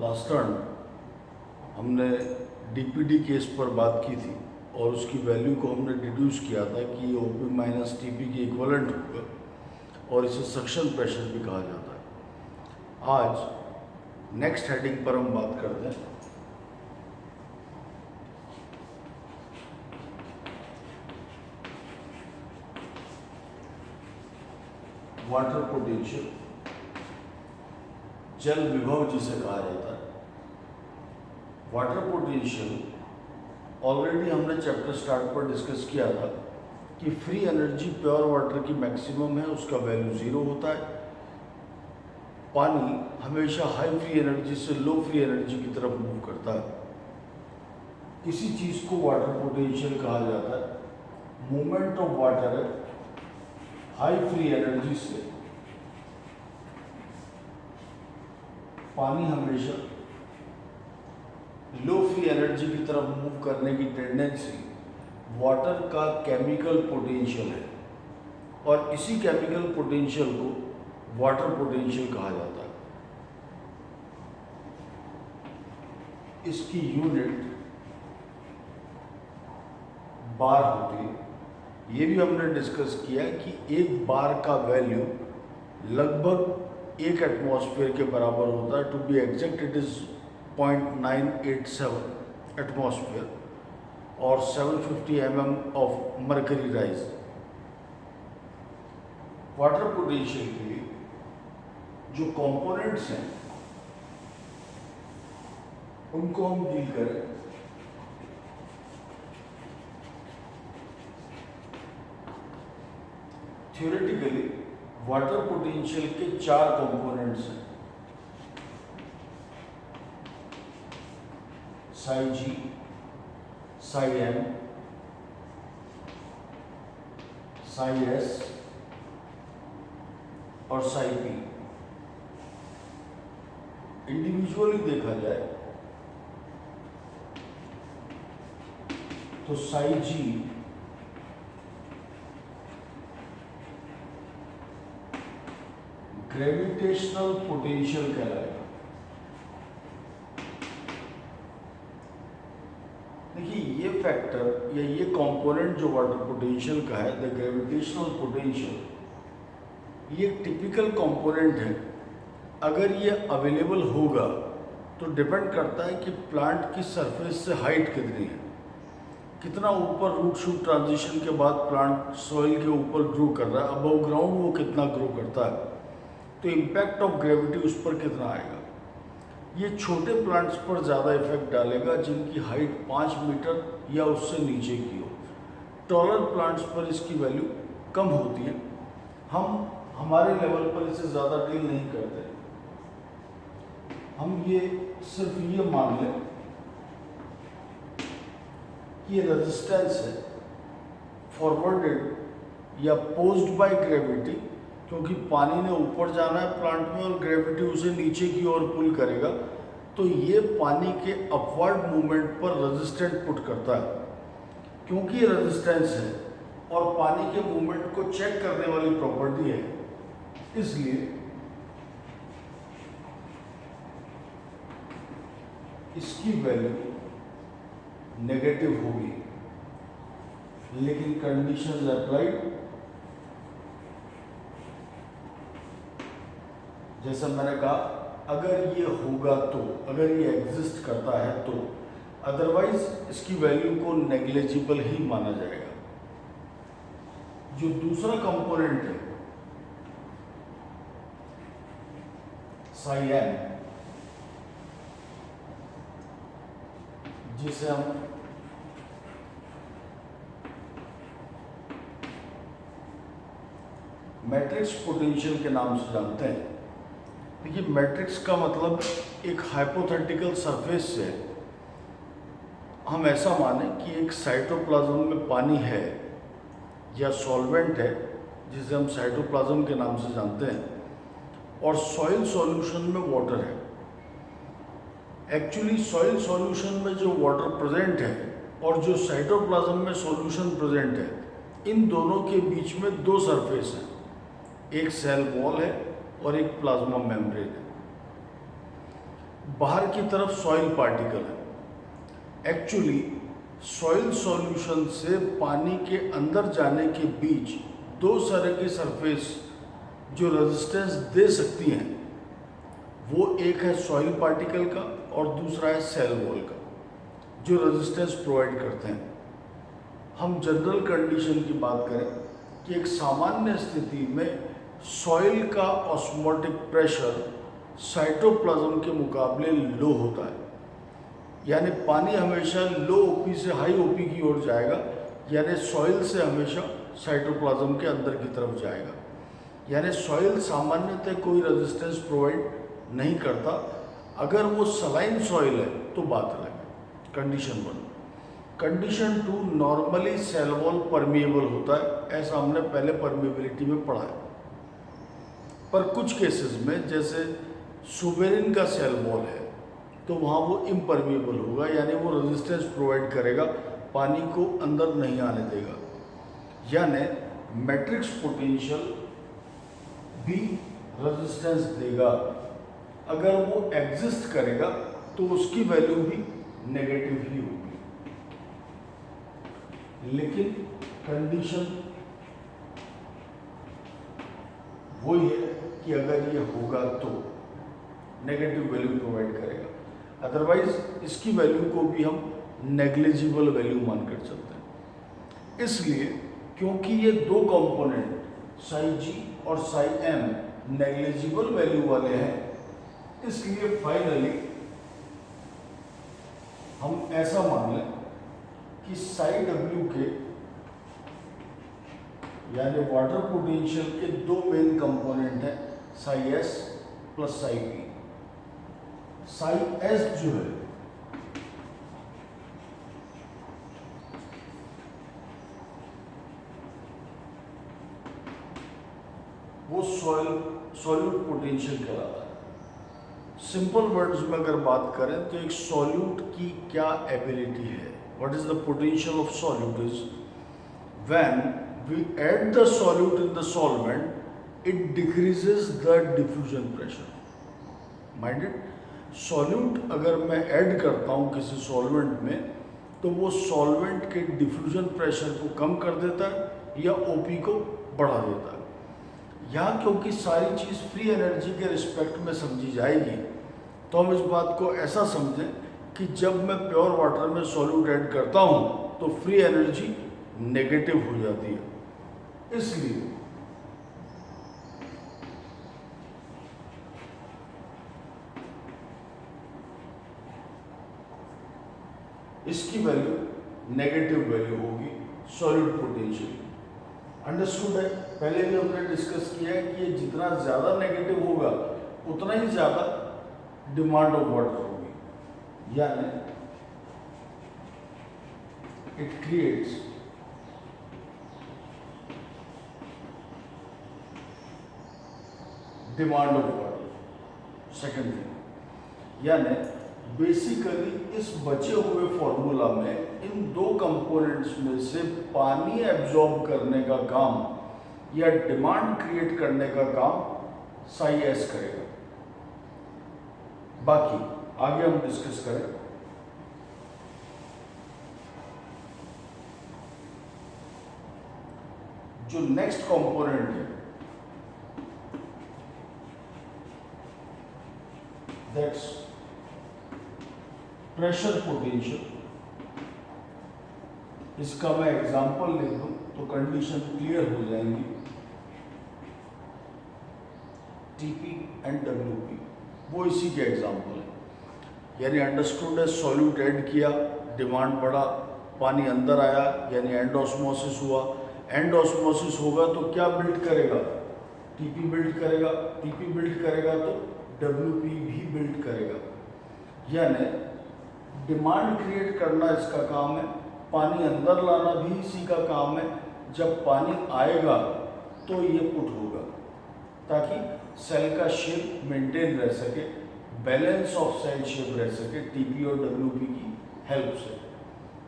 Last turn हमने DPD case पर बात की थी और उसकी वैल्यू को हमने डिड्यूस किया था कि ओपी माइनस टीपी के इक्वलेंट होगा और इसे सक्शन प्रेशर भी कहा जाता है। आज नेक्स्ट हेडिंग पर हम बात करते हैं वाटर पोटेंशियल, जल विभव जिसे कहा जाता है। वाटर पोटेंशियल ऑलरेडी हमने चैप्टर स्टार्ट पर डिस्कस किया था कि फ्री एनर्जी प्योर वाटर की मैक्सिमम है, उसका वैल्यू 0 होता है। पानी हमेशा हाई फ्री एनर्जी से लो फ्री एनर्जी की तरफ मूव करता है। किसी चीज़ को वाटर पोटेंशियल कहा जाता है। मूवमेंट ऑफ वाटर है हाई फ्री एनर्जी से पानी हमेशा लो फ्री एनर्जी की तरफ मूव करने की टेंडेंसी वाटर का केमिकल पोटेंशियल है और इसी केमिकल पोटेंशियल को वाटर पोटेंशियल कहा जाता है। इसकी यूनिट बार होती है। ये भी हमने डिस्कस किया कि एक बार का वैल्यू लगभग 1 एटमॉस्फेयर के बराबर होता है। To be exact it is 0.987 atmosphere और 750 mm of mercury rise. Water potential के लिए जो कंपोनेंट्स हैं उनको हम डील करें। थ्योरेटिकली वाटर पोटेंशियल के 4 कंपोनेंट्स हैं। साई जी, साई एम, साई एस और साई पी। इंडिविजुअली देखा जाए तो साई जी ग्रेविटेशनल पोटेंशियल कहलाएगा। देखिए ये फैक्टर या ये कंपोनेंट जो वाटर पोटेंशियल का है, द ग्रेविटेशनल पोटेंशियल, ये एक टिपिकल कंपोनेंट है। अगर ये अवेलेबल होगा तो डिपेंड करता है कि प्लांट की सरफेस से हाइट कितनी है, कितना ऊपर रूट शूट ट्रांजिशन के बाद प्लांट सॉइल के ऊपर ग्रो कर रहा है, अबव ग्राउंड वो कितना ग्रो करता है, तो इम्पैक्ट ऑफ ग्रेविटी उस पर कितना आएगा। ये छोटे प्लांट्स पर ज़्यादा इफेक्ट डालेगा जिनकी हाइट 5 मीटर या उससे नीचे की हो। टॉलर प्लांट्स पर इसकी वैल्यू कम होती है। हम हमारे लेवल पर इसे ज़्यादा डील नहीं करते। हम ये सिर्फ ये मान लें कि ये रेजिस्टेंस है फॉरवर्डेड या पोज्ड बाय ग्रेविटी, क्योंकि पानी ने ऊपर जाना है प्लांट में और ग्रेविटी उसे नीचे की ओर पुल करेगा, तो ये पानी के अपवर्ड मूवमेंट पर रेजिस्टेंट पुट करता है। क्योंकि ये रेजिस्टेंस है और पानी के मूवमेंट को चेक करने वाली प्रॉपर्टी है, इसलिए इसकी वैल्यू नेगेटिव होगी। लेकिन कंडीशंस अप्लाइड, जैसा मैंने कहा, अगर ये होगा तो, अगर ये एग्जिस्ट करता है तो, अदरवाइज इसकी वैल्यू को नेग्लिजिबल ही माना जाएगा। जो दूसरा कंपोनेंट है साई एम, जिसे हम मैट्रिक्स पोटेंशियल के नाम से जानते हैं। देखिए मैट्रिक्स का मतलब एक हाइपोथेटिकल सरफेस से हम ऐसा माने कि एक साइटोप्लाज्म में पानी है या सॉल्वेंट है जिसे हम साइटोप्लाज्म के नाम से जानते हैं, और सॉइल सॉल्यूशन में वाटर है। एक्चुअली सॉइल सॉल्यूशन में जो वाटर प्रेजेंट है और जो साइटोप्लाज्म में सॉल्यूशन प्रेजेंट है, इन दोनों के बीच में 2 सरफेस हैं, एक सेल वॉल है और एक प्लाज्मा मेम्ब्रेन है। बाहर की तरफ सॉइल पार्टिकल है। एक्चुअली सॉइल सॉल्यूशन से पानी के अंदर जाने के बीच दो तरह की सरफेस जो रेजिस्टेंस दे सकती हैं, वो एक है सॉइल पार्टिकल का और दूसरा है सेल वॉल का, जो रेजिस्टेंस प्रोवाइड करते हैं। हम जनरल कंडीशन की बात करें कि एक सामान्य स्थिति में सॉइल का ऑस्मोटिक प्रेशर साइटोप्लाज्म के मुकाबले लो होता है, यानी पानी हमेशा लो ओपी से हाई ओपी की ओर जाएगा, यानी सॉइल से हमेशा साइटोप्लाज्म के अंदर की तरफ जाएगा। यानी सॉइल सामान्यतः कोई रेजिस्टेंस प्रोवाइड नहीं करता। अगर वो सलाइन सॉइल है तो बात अलग है। Condition 1। Condition 2, normally cell wall permeable होता है, ऐसा हमने पहले परमिएबिलिटी में पढ़ा है। पर कुछ केसेस में जैसे सुबेरिन का सेल वॉल है तो वहाँ वो इम्परमिएबल होगा, यानी वो रेजिस्टेंस प्रोवाइड करेगा, पानी को अंदर नहीं आने देगा। यानी मैट्रिक्स पोटेंशियल भी रेजिस्टेंस देगा। अगर वो एग्जिस्ट करेगा तो उसकी वैल्यू भी नेगेटिव ही होगी। लेकिन कंडीशन वही है कि अगर ये होगा तो नेगेटिव वैल्यू प्रोवाइड करेगा, अदरवाइज इसकी वैल्यू को भी हम नेग्लिजिबल वैल्यू मानकर चलते हैं। इसलिए क्योंकि ये दो कंपोनेंट साई जी और साई एम नेग्लिजिबल वैल्यू वाले हैं, इसलिए फाइनली हम ऐसा मान लें कि साई डब्ल्यू के यानी वाटर पोटेंशियल के दो मेन कंपोनेंट हैं, Sai S plus psi P. Sai S जो है वो सॉल्यूट पोटेंशियल कहलाता है। सिंपल वर्ड्स में अगर बात करें तो एक सॉल्यूट की क्या एबिलिटी है, what is the potential of solute is when we add the solute in the solvent, it decreases the diffusion pressure. Minded, solute अगर मैं ऐड करता हूँ किसी सॉल्वेंट में तो वो सॉल्वेंट के डिफ्यूजन प्रेशर को कम कर देता है या ओपी को बढ़ा देता है। यहाँ क्योंकि सारी चीज़ फ्री एनर्जी के रिस्पेक्ट में समझी जाएगी, तो हम इस बात को ऐसा समझें कि जब मैं प्योर वाटर में सॉल्यूट ऐड करता हूँ तो फ्री एनर्जी नेगेटिव हो जाती है। इसलिए इसकी वैल्यू नेगेटिव वैल्यू होगी सॉल्यूट पोटेंशियल। अंडरस्टूड है? पहले भी हमने डिस्कस किया है कि ये जितना ज़्यादा नेगेटिव होगा उतना ही ज़्यादा डिमांड ऑफ वाटर होगी, यानी it creates demand of water. Second thing, यानी बेसिकली इस बचे हुए फॉर्मूला में इन दो कंपोनेंट्स में से पानी एब्जॉर्ब करने का काम या डिमांड क्रिएट करने का काम साई एस करेगा। बाकी आगे हम डिस्कस करें। जो नेक्स्ट कंपोनेंट है दैट्स प्रेशर पोटेंशियल। इसका मैं एग्जांपल लिख दूं तो कंडीशन क्लियर हो जाएंगी। टीपी एंड डब्ल्यूपी वो इसी के एग्जांपल है। यानी अंडरस्टूड है, सॉल्यूट ऐड किया, डिमांड बढ़ा, पानी अंदर आया, यानी एंड ऑस्मोसिस हुआ। एंड ऑस्मोसिस होगा तो क्या बिल्ड करेगा? टीपी बिल्ड करेगा। टीपी बिल्ड करेगा तो डब्ल्यूपी भी बिल्ड करेगा। यानी डिमांड क्रिएट करना इसका काम है, पानी अंदर लाना भी इसी का काम है। जब पानी आएगा तो ये पुट होगा ताकि सेल का शेप मेंटेन रह सके, बैलेंस ऑफ सेल शेप रह सके टीपी और डब्ल्यूपी की हेल्प से।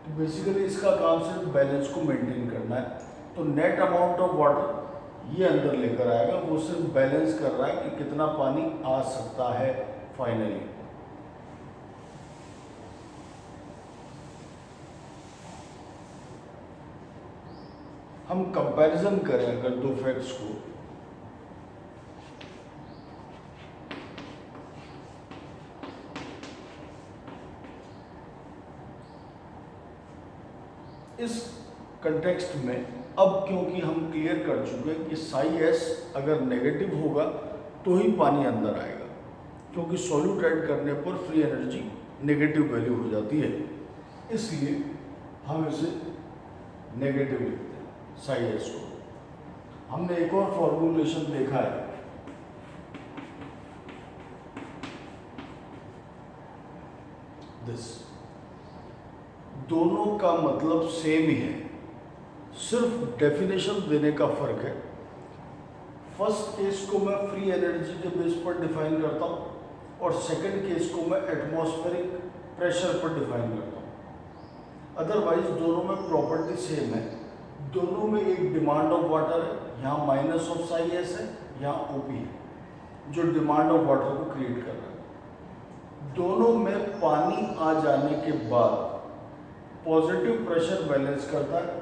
तो बेसिकली इसका काम सिर्फ बैलेंस को मेंटेन करना है। तो नेट अमाउंट ऑफ वाटर ये अंदर लेकर आएगा, वो सिर्फ बैलेंस कर रहा है कि कितना पानी आ सकता है फाइनली। हम कंपैरिजन करें अगर दो फैक्ट्स को, इस कंटेक्स्ट में अब क्योंकि हम क्लियर कर चुके हैं कि साई एस अगर नेगेटिव होगा तो ही पानी अंदर आएगा, क्योंकि सॉल्यूट ऐड करने पर फ्री एनर्जी नेगेटिव वैल्यू हो जाती है, इसलिए हम इसे नेगेटिव लिखते हैं साई एस को। हमने एक और फॉर्मूलेशन देखा है, दिस, दोनों का मतलब सेम ही है, सिर्फ डेफिनेशन देने का फर्क है। फर्स्ट केस को मैं फ्री एनर्जी के बेस पर डिफाइन करता हूँ और सेकंड केस को मैं एटमॉस्फेरिक प्रेशर पर डिफाइन करता हूँ। अदरवाइज दोनों में प्रॉपर्टी सेम है, दोनों में एक डिमांड ऑफ वाटर है, यहाँ माइनस ऑफ साई एस है, यहाँ ओपी है जो डिमांड ऑफ वाटर को क्रिएट कर रहा है। दोनों में पानी आ जाने के बाद पॉजिटिव प्रेशर बैलेंस करता है,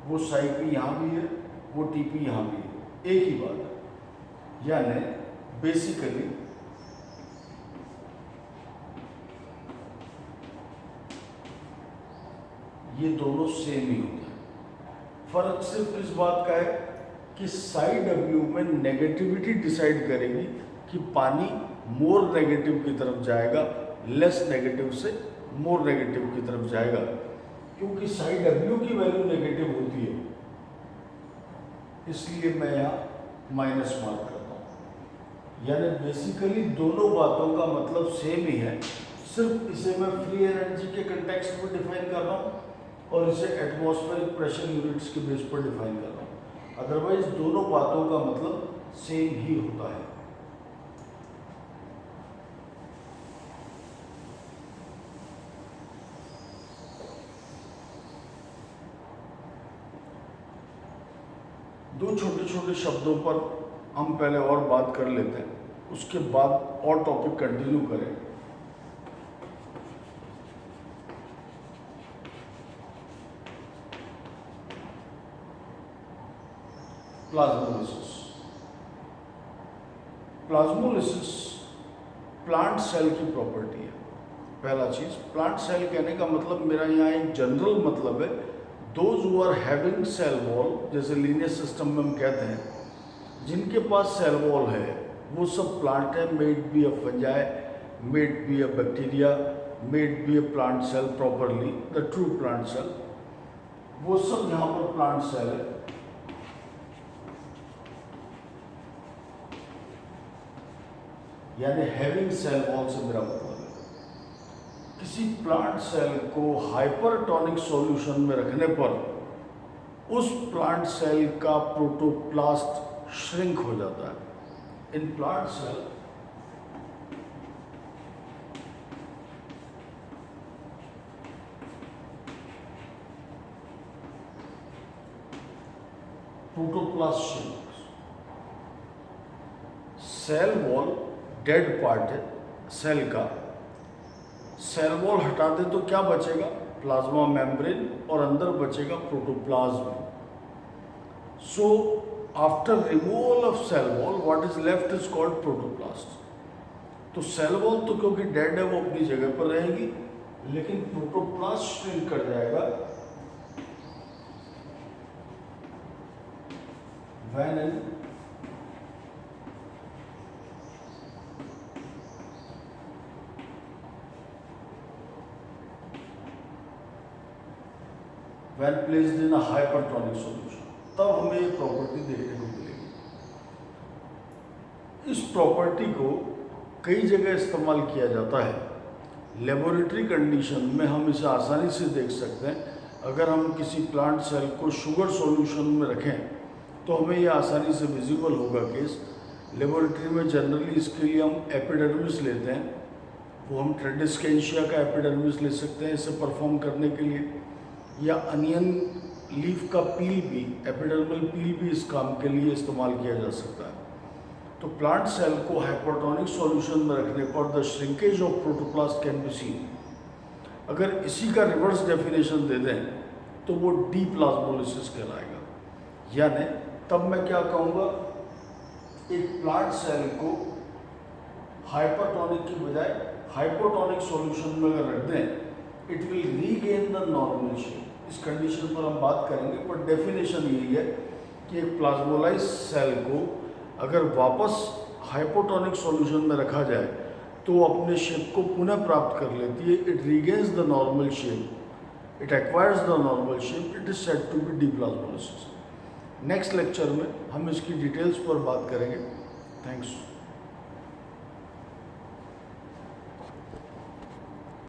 वो साई पी यहाँ भी है, वो टी पी यहाँ भी है, एक ही बात है। यानी बेसिकली ये दोनों सेम ही होते हैं। फर्क सिर्फ इस बात का है कि साई डब्ल्यू में नेगेटिविटी डिसाइड करेगी कि पानी मोर नेगेटिव की तरफ जाएगा, लेस नेगेटिव से मोर नेगेटिव की तरफ जाएगा, क्योंकि साई डब्ल्यू की वैल्यू नेगेटिव होती है, इसलिए मैं यहाँ माइनस मार्क करता हूँ। यानी बेसिकली दोनों बातों का मतलब सेम ही है, सिर्फ इसे मैं फ्री एनर्जी के कंटेक्स्ट में डिफाइन कर रहा हूँ और इसे एटमॉस्फेरिक प्रेशर यूनिट्स के बेस पर डिफाइन कर रहा हूँ। अदरवाइज दोनों बातों का मतलब सेम ही होता है। दो छोटे छोटे शब्दों पर हम पहले और बात कर लेते हैं, उसके बाद और टॉपिक कंटिन्यू करें। प्लाज्मोलिसिस। प्लाज्मोलिसिस प्लांट सेल की प्रॉपर्टी है। पहला चीज, प्लांट सेल कहने का मतलब मेरा यहाँ एक जनरल मतलब है, those who are having cell wall, जैसे लीनियर सिस्टम में हम कहते हैं जिनके पास सेल वॉल है वो सब प्लांट है, made be a fungi, made be a bacteria, made be a plant cell properly, the true plant cell, वो सब यहाँ पर प्लांट सेल है। यानी हैविंग सेल वॉल से मेरा मतलब है किसी प्लांट सेल को हाइपरटोनिक सॉल्यूशन में रखने पर उस प्लांट सेल का प्रोटोप्लास्ट श्रिंक हो जाता है। In plant cell protoplast shrink. Cell wall dead part है सेल का, सेल वॉल हटा दे तो क्या बचेगा? प्लाज्मा मेम्ब्रेन, और अंदर बचेगा protoplasm. So after removal of cell wall what is left is called protoplast. तो सेल वॉल तो क्योंकि डेड है वो अपनी जगह पर रहेगी, लेकिन प्रोटोप्लास्ट श्रिंक कर जाएगा when in when placed in a hypertonic solution, तब हमें ये प्रॉपर्टी देखने को मिलेगी। इस प्रॉपर्टी को कई जगह इस्तेमाल किया जाता है। लेबोरेटरी कंडीशन में हम इसे आसानी से देख सकते हैं। अगर हम किसी प्लांट सेल को शुगर सॉल्यूशन में रखें तो हमें ये आसानी से विजिबल होगा केस। लेबोरेटरी में जनरली इसके लिए हम एपिडर्मिस लेते हैं, वो हम ट्रेडिस्केंशिया का एपिडर्मिस ले सकते हैं इसे परफॉर्म करने के लिए, या अनियन लीफ का पील भी, एपिडर्मल पील भी इस काम के लिए इस्तेमाल किया जा सकता है। तो प्लांट सेल को हाइपरटोनिक सॉल्यूशन में रखने पर the shrinkage of protoplast can be seen. अगर इसी का रिवर्स डेफिनेशन दे दें तो वो डीप्लाज्मोलिसिस कहलाएगा। यानी तब मैं क्या कहूँगा, एक प्लांट सेल को हाइपरटोनिक की बजाय हाइपोटोनिक सॉल्यूशन में अगर रख दें, it will regain the normal shape. इस कंडीशन पर हम बात करेंगे, पर डेफिनेशन यही है कि एक प्लाज्मोलाइज सेल को अगर वापस हाइपोटोनिक सॉल्यूशन में रखा जाए तो अपने शेप को पुनः प्राप्त कर लेती है। It regains the normal shape, it acquires the normal shape, it is said to be deplasmolysis। Next lecture में हम इसकी डिटेल्स पर बात करेंगे। थैंक्स।